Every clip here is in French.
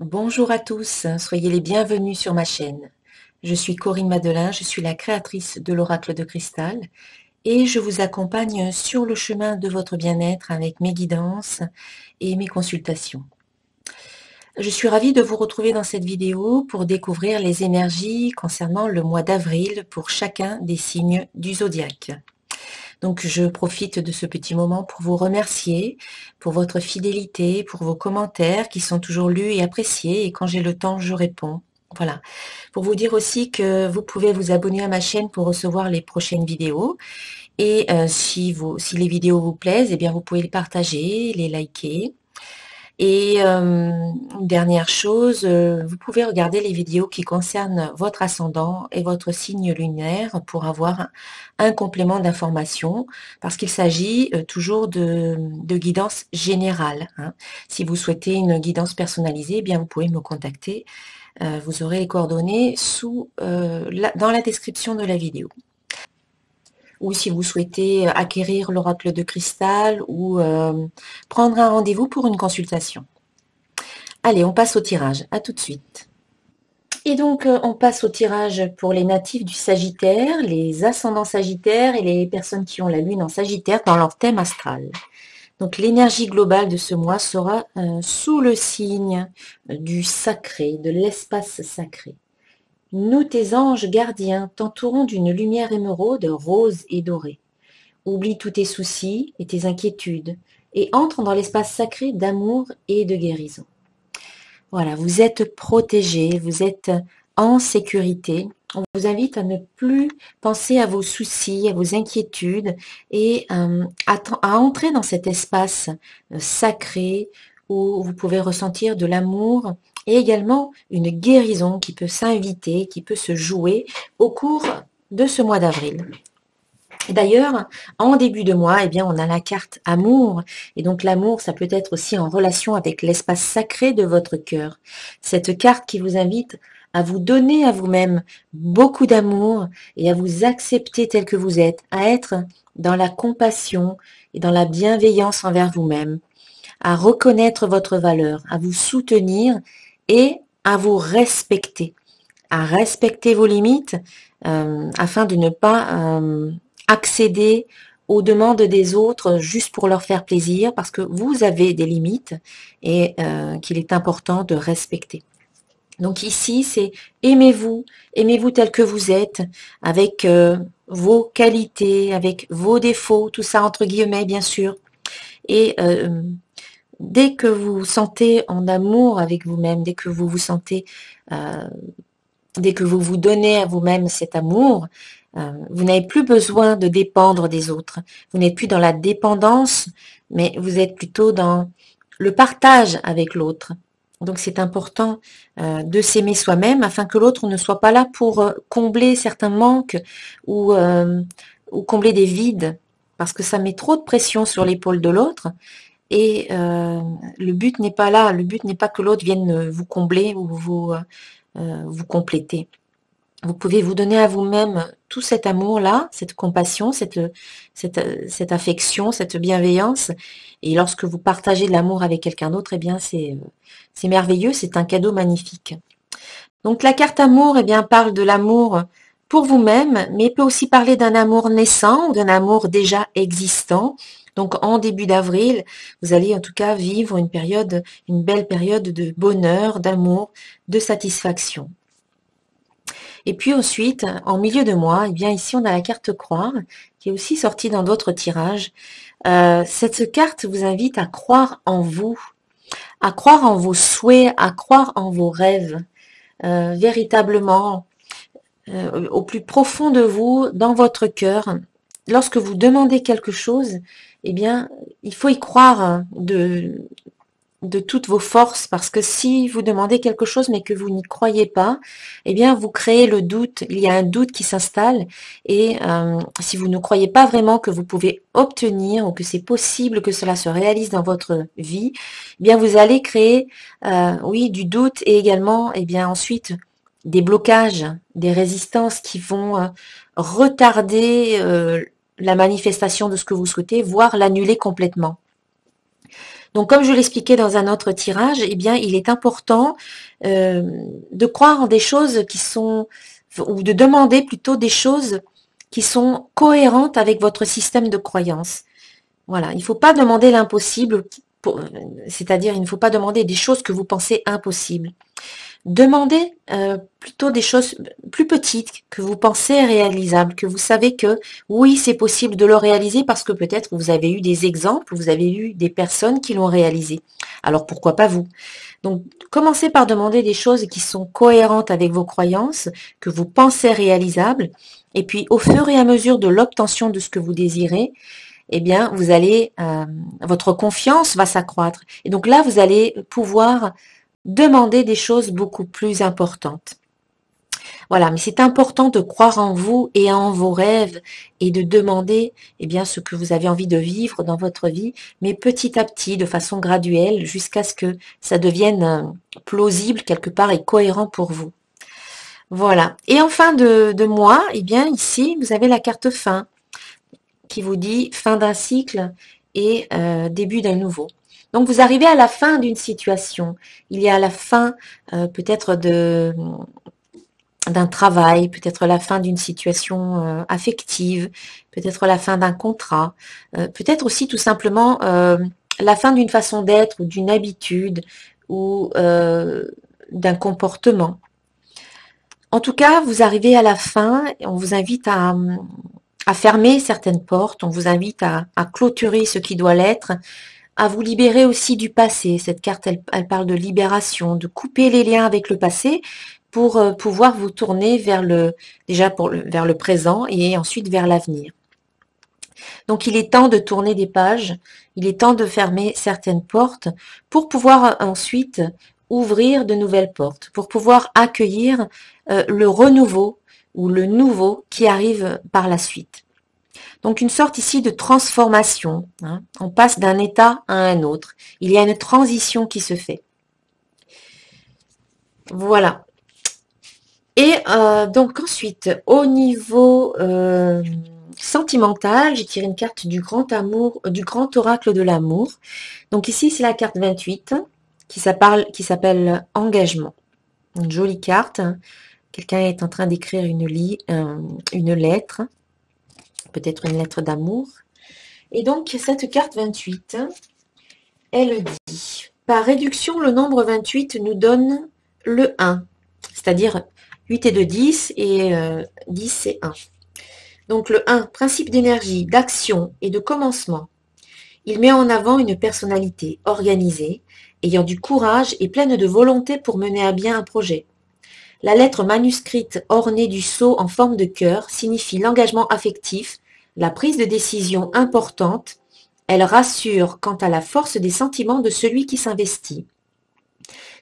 Bonjour à tous, soyez les bienvenus sur ma chaîne. Je suis Corinne Madelin, je suis la créatrice de l'Oracle de Cristal et je vous accompagne sur le chemin de votre bien-être avec mes guidances et mes consultations. Je suis ravie de vous retrouver dans cette vidéo pour découvrir les énergies concernant le mois d'avril pour chacun des signes du zodiaque. Donc je profite de ce petit moment pour vous remercier pour votre fidélité, pour vos commentaires qui sont toujours lus et appréciés, et quand j'ai le temps, je réponds. Voilà. Pour vous dire aussi que vous pouvez vous abonner à ma chaîne pour recevoir les prochaines vidéos. Et si les vidéos vous plaisent, eh bien vous pouvez les partager, les liker. Et une dernière chose, vous pouvez regarder les vidéos qui concernent votre ascendant et votre signe lunaire pour avoir un complément d'information, parce qu'il s'agit toujours de guidance générale, hein. Si vous souhaitez une guidance personnalisée, eh bien vous pouvez me contacter. Vous aurez les coordonnées dans la description de la vidéo. Ou si vous souhaitez acquérir l'oracle de cristal ou prendre un rendez-vous pour une consultation. Allez, on passe au tirage. À tout de suite. Et donc, on passe au tirage pour les natifs du Sagittaire, les ascendants Sagittaires et les personnes qui ont la lune en Sagittaire dans leur thème astral. Donc, l'énergie globale de ce mois sera sous le signe du sacré, de l'espace sacré. Nous, tes anges gardiens, t'entourons d'une lumière émeraude, rose et dorée. Oublie tous tes soucis et tes inquiétudes et entre dans l'espace sacré d'amour et de guérison. Voilà, vous êtes protégés, vous êtes en sécurité. On vous invite à ne plus penser à vos soucis, à vos inquiétudes et à entrer dans cet espace sacré où vous pouvez ressentir de l'amour et également une guérison qui peut s'inviter, qui peut se jouer au cours de ce mois d'avril. D'ailleurs, en début de mois, eh bien, on a la carte amour. Et donc l'amour, ça peut être aussi en relation avec l'espace sacré de votre cœur. Cette carte qui vous invite à vous donner à vous-même beaucoup d'amour et à vous accepter tel que vous êtes, à être dans la compassion et dans la bienveillance envers vous-même, à reconnaître votre valeur, à vous soutenir et à vous respecter, à respecter vos limites afin de ne pas accéder aux demandes des autres juste pour leur faire plaisir, parce que vous avez des limites et qu'il est important de respecter. Donc ici, c'est aimez-vous tel que vous êtes, avec vos qualités, avec vos défauts, tout ça entre guillemets bien sûr. Et dès que vous vous sentez en amour avec vous-même, dès que vous vous sentez, dès que vous vous donnez à vous-même cet amour, vous n'avez plus besoin de dépendre des autres. Vous n'êtes plus dans la dépendance, mais vous êtes plutôt dans le partage avec l'autre. Donc c'est important de s'aimer soi-même afin que l'autre ne soit pas là pour combler certains manques ou combler des vides, parce que ça met trop de pression sur l'épaule de l'autre. Et le but n'est pas là, le but n'est pas que l'autre vienne vous combler ou vous compléter. Vous pouvez vous donner à vous-même tout cet amour-là, cette compassion, cette affection, cette bienveillance. Et lorsque vous partagez de l'amour avec quelqu'un d'autre, eh bien c'est merveilleux, c'est un cadeau magnifique. Donc la carte amour, eh bien, parle de l'amour pour vous-même, mais peut aussi parler d'un amour naissant ou d'un amour déjà existant. Donc en début d'avril, vous allez en tout cas vivre une belle période de bonheur, d'amour, de satisfaction. Et puis ensuite, en milieu de mois, eh bien ici on a la carte croire, qui est aussi sortie dans d'autres tirages. Cette carte vous invite à croire en vous, à croire en vos souhaits, à croire en vos rêves, véritablement, au plus profond de vous, dans votre cœur. Lorsque vous demandez quelque chose, eh bien, il faut y croire de toutes vos forces, parce que si vous demandez quelque chose mais que vous n'y croyez pas, eh bien vous créez le doute, il y a un doute qui s'installe, et si vous ne croyez pas vraiment que vous pouvez obtenir ou que c'est possible que cela se réalise dans votre vie, eh bien vous allez créer oui, du doute, et également eh bien ensuite des blocages, des résistances qui vont retarder la manifestation de ce que vous souhaitez, voire l'annuler complètement. Donc, comme je l'expliquais dans un autre tirage, eh bien, il est important de croire en des choses qui sont, ou de demander plutôt des choses qui sont cohérentes avec votre système de croyance. Voilà, il ne faut pas demander l'impossible, c'est-à-dire il ne faut pas demander des choses que vous pensez impossibles. Demandez plutôt des choses plus petites que vous pensez réalisables, que vous savez que oui, c'est possible de le réaliser parce que peut-être vous avez eu des exemples, vous avez eu des personnes qui l'ont réalisé. Alors pourquoi pas vous? Donc commencez par demander des choses qui sont cohérentes avec vos croyances, que vous pensez réalisables, et puis au fur et à mesure de l'obtention de ce que vous désirez, eh bien vous allez, votre confiance va s'accroître. Et donc là, vous allez pouvoir demander des choses beaucoup plus importantes. Voilà, mais c'est important de croire en vous et en vos rêves et de demander eh bien, ce que vous avez envie de vivre dans votre vie, mais petit à petit, de façon graduelle, jusqu'à ce que ça devienne plausible quelque part et cohérent pour vous. Voilà. Et en fin de mois, eh bien, ici, vous avez la carte fin qui vous dit fin d'un cycle et début d'un nouveau. Donc vous arrivez à la fin d'une situation. Il y a la fin peut-être d'un travail, peut-être la fin d'une situation affective, peut-être la fin d'un contrat, peut-être aussi tout simplement la fin d'une façon d'être ou d'une habitude ou d'un comportement. En tout cas, vous arrivez à la fin et on vous invite à fermer certaines portes, on vous invite à clôturer ce qui doit l'être, à vous libérer aussi du passé. Cette carte, elle parle de libération, de couper les liens avec le passé pour pouvoir vous tourner vers vers le présent et ensuite vers l'avenir. Donc il est temps de tourner des pages, il est temps de fermer certaines portes pour pouvoir ensuite ouvrir de nouvelles portes, pour pouvoir accueillir le renouveau ou le nouveau qui arrive par la suite. Donc une sorte ici de transformation. Hein. On passe d'un état à un autre. Il y a une transition qui se fait. Voilà. Et donc ensuite, au niveau sentimental, j'ai tiré une carte du grand amour, du grand oracle de l'amour. Donc ici, c'est la carte 28 qui s'appelle engagement. Une jolie carte. Quelqu'un est en train d'écrire une lettre, peut-être une lettre d'amour. Et donc, cette carte 28, elle dit, par réduction, le nombre 28 nous donne le 1, c'est-à-dire 8 et 2, 10, et 10 c'est 1. Donc le 1, principe d'énergie, d'action et de commencement. Il met en avant une personnalité organisée, ayant du courage et pleine de volonté pour mener à bien un projet. La lettre manuscrite ornée du sceau en forme de cœur signifie l'engagement affectif, la prise de décision importante. Elle rassure quant à la force des sentiments de celui qui s'investit.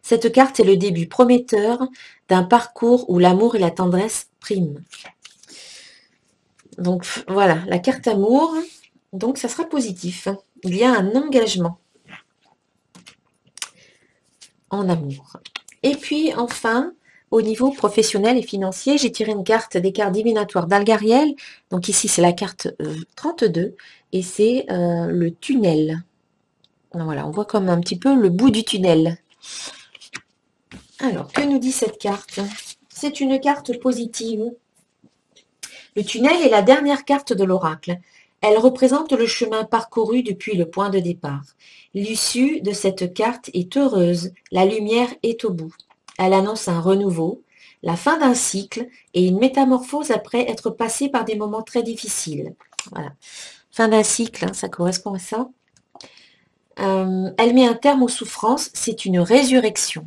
Cette carte est le début prometteur d'un parcours où l'amour et la tendresse priment. Donc voilà, la carte amour, donc ça sera positif. Il y a un engagement en amour. Et puis enfin, au niveau professionnel et financier, j'ai tiré une carte des cartes divinatoires d'Algariel. Donc ici, c'est la carte 32 et c'est le tunnel. Voilà, on voit comme un petit peu le bout du tunnel. Alors, que nous dit cette carte? C'est une carte positive. Le tunnel est la dernière carte de l'oracle. Elle représente le chemin parcouru depuis le point de départ. L'issue de cette carte est heureuse, la lumière est au bout. Elle annonce un renouveau, la fin d'un cycle et une métamorphose après être passé par des moments très difficiles. Voilà. Fin d'un cycle, hein, ça correspond à ça. Elle met un terme aux souffrances, c'est une résurrection.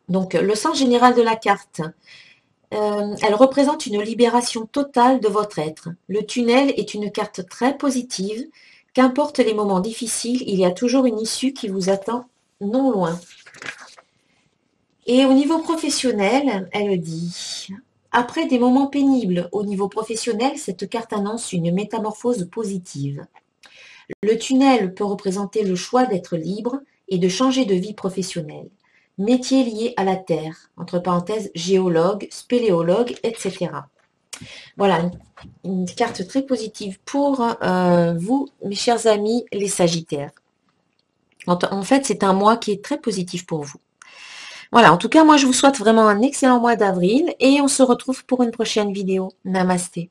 Donc, le sens général de la carte, elle représente une libération totale de votre être. Le tunnel est une carte très positive. Qu'importe les moments difficiles, il y a toujours une issue qui vous attend non loin. Et au niveau professionnel, elle dit, après des moments pénibles au niveau professionnel, cette carte annonce une métamorphose positive. Le tunnel peut représenter le choix d'être libre et de changer de vie professionnelle. Métier lié à la terre, entre parenthèses, géologue, spéléologue, etc. Voilà, une carte très positive pour vous, mes chers amis, les Sagittaires. En fait, c'est un mois qui est très positif pour vous. Voilà, en tout cas, moi, je vous souhaite vraiment un excellent mois d'avril et on se retrouve pour une prochaine vidéo. Namasté.